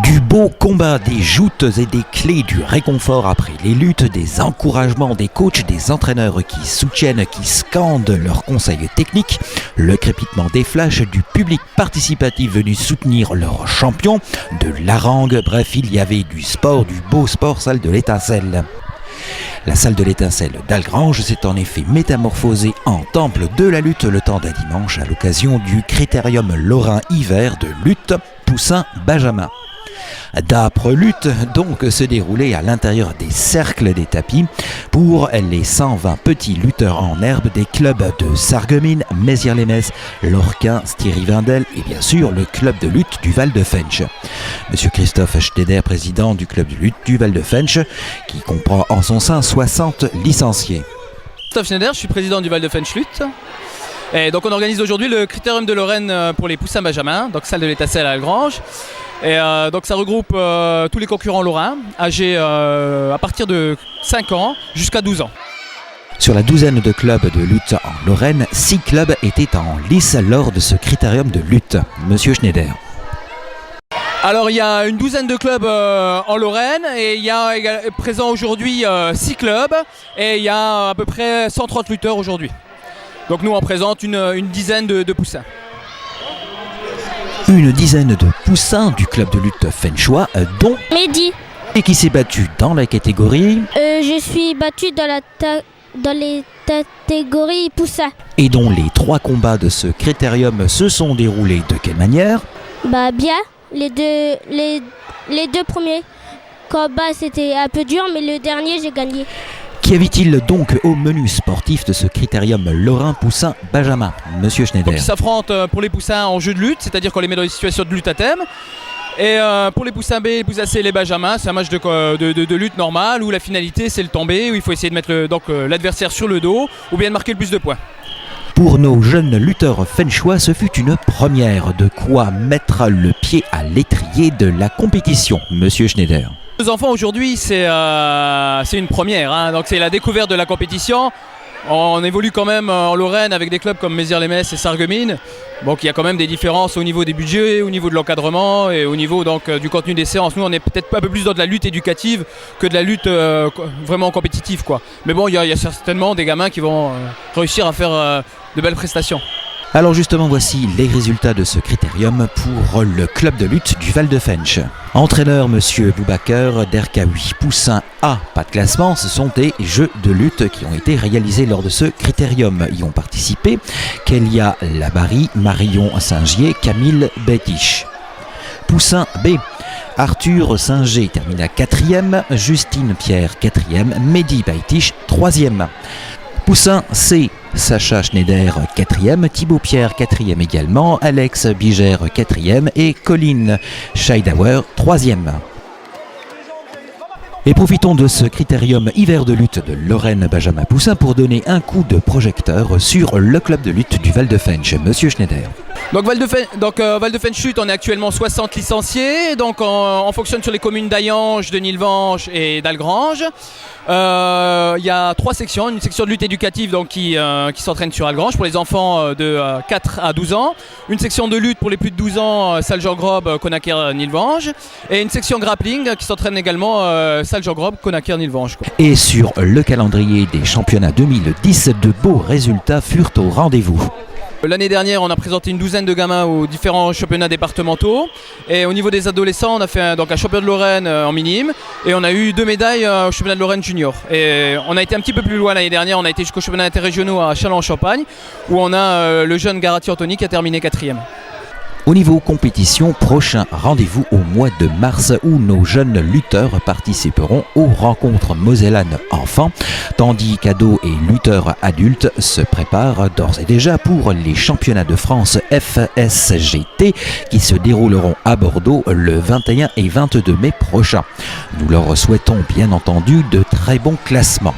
Du beau combat, des joutes et des clés, du réconfort après les luttes, des encouragements des coachs, des entraîneurs qui soutiennent, qui scandent leurs conseils techniques, le crépitement des flashs, du public participatif venu soutenir leurs champions, de l'harangue, bref, il y avait du sport, du beau sport, salle de l'Étincelle. La salle de l'Étincelle d'Algrange s'est en effet métamorphosée en temple de la lutte le temps d'un dimanche à l'occasion du Critérium Lorrain hiver de lutte Poussin-Benjamin. D'âpres luttes donc se déroulaient à l'intérieur des cercles des tapis pour les 120 petits lutteurs en herbe des clubs de Sarreguemines, Mézières-les-Messes, Lorquin, Styrie-Wendel et bien sûr le club de lutte du Val-de-Fensch. Monsieur Christophe Schneider, président du club de lutte du Val-de-Fensch, qui comprend en son sein 60 licenciés. Christophe Schneider, je suis président du Val-de-Fensch Lutte. Et donc on organise aujourd'hui le Critérium de Lorraine pour les poussins Benjamin, donc salle de l'Étincelle à Algrange. Et donc ça regroupe tous les concurrents lorrains, âgés à partir de 5 ans jusqu'à 12 ans. Sur la douzaine de clubs de lutte en Lorraine, 6 clubs étaient en lice lors de ce critérium de lutte. Monsieur Schneider. Alors il y a une douzaine de clubs en Lorraine et il y a présent aujourd'hui 6 clubs et il y a à peu près 130 lutteurs aujourd'hui. Donc nous on présente une dizaine de poussins. Une dizaine de poussins du club de lutte fenchois, dont Mehdi. Et qui s'est battu dans la catégorie Je suis battu dans les catégories poussins. Et dont les 3 combats de ce critérium se sont déroulés de quelle manière? Bah bien, les deux premiers combats c'était un peu dur, mais le dernier j'ai gagné. Qu'y avait-il donc au menu sportif de ce critérium Lorrain Poussin Benjamin, Monsieur Schneider? Donc ils s'affrontent pour les poussins en jeu de lutte, c'est-à-dire qu'on les met dans des situations de lutte à thème. Et pour les poussins B, les poussins C, les Benjamins, c'est un match de lutte normale où la finalité c'est le tombé, où il faut essayer de mettre l'adversaire sur le dos ou bien de marquer le plus de points. Pour nos jeunes lutteurs fenchois, ce fut une première, de quoi mettre le pied à l'étrier de la compétition, Monsieur Schneider. Les enfants aujourd'hui c'est une première, hein. Donc c'est la découverte de la compétition. On évolue quand même en Lorraine avec des clubs comme Mézières-les-Messes et Sarreguemines. Donc il y a quand même des différences au niveau des budgets, au niveau de l'encadrement et au niveau du contenu des séances. Nous on est peut-être un peu plus dans de la lutte éducative que de la lutte vraiment compétitive, quoi. Mais bon il y a certainement des gamins qui vont réussir à faire de belles prestations. Alors justement, voici les résultats de ce critérium pour le club de lutte du Val-de-Fensch. Entraîneur Monsieur Boubacar, d'RK8 Poussin A, pas de classement, ce sont des jeux de lutte qui ont été réalisés lors de ce critérium. Y ont participé Kélia Labari, Marion Singier, Camille Bétiche. Poussin B, Arthur Singer termine à 4e, Justine Pierre 4e, Mehdi Baitiche 3e. Poussin C, Sacha Schneider 4e, Thibaut Pierre 4e également, Alex Bigère 4e et Colline Scheidauer 3e. Et profitons de ce critérium hiver de lutte de Lorraine Benjamin Poussin pour donner un coup de projecteur sur le club de lutte du Val-de-Fensch, Monsieur Schneider. Donc Val-de-Fensch Lutte, on est actuellement 60 licenciés, donc on fonctionne sur les communes d'Ayange, de Nilvange et d'Algrange. Il y a 3 sections, une section de lutte éducative donc, qui s'entraîne sur Algrange pour les enfants de 4 à 12 ans, une section de lutte pour les plus de 12 ans, salle Jean-Grobe, Conaquer, Nilvange, et une section grappling qui s'entraîne également salle Jean-Grobe, Conaquer, Nilvange. Et sur le calendrier des championnats 2010, de beaux résultats furent au rendez-vous. L'année dernière, on a présenté une douzaine de gamins aux différents championnats départementaux. Et au niveau des adolescents, on a fait un championnat de Lorraine en minime. Et on a eu 2 médailles au championnat de Lorraine junior. Et on a été un petit peu plus loin l'année dernière. On a été jusqu'au championnat interrégionaux à Châlons-en-Champagne, où on a le jeune Garati Anthony qui a terminé 4e. Au niveau compétition, prochain rendez-vous au mois de mars où nos jeunes lutteurs participeront aux rencontres mosellanes enfants, tandis qu'ados et lutteurs adultes se préparent d'ores et déjà pour les championnats de France FSGT qui se dérouleront à Bordeaux le 21 et 22 mai prochain. Nous leur souhaitons bien entendu de très bons classements.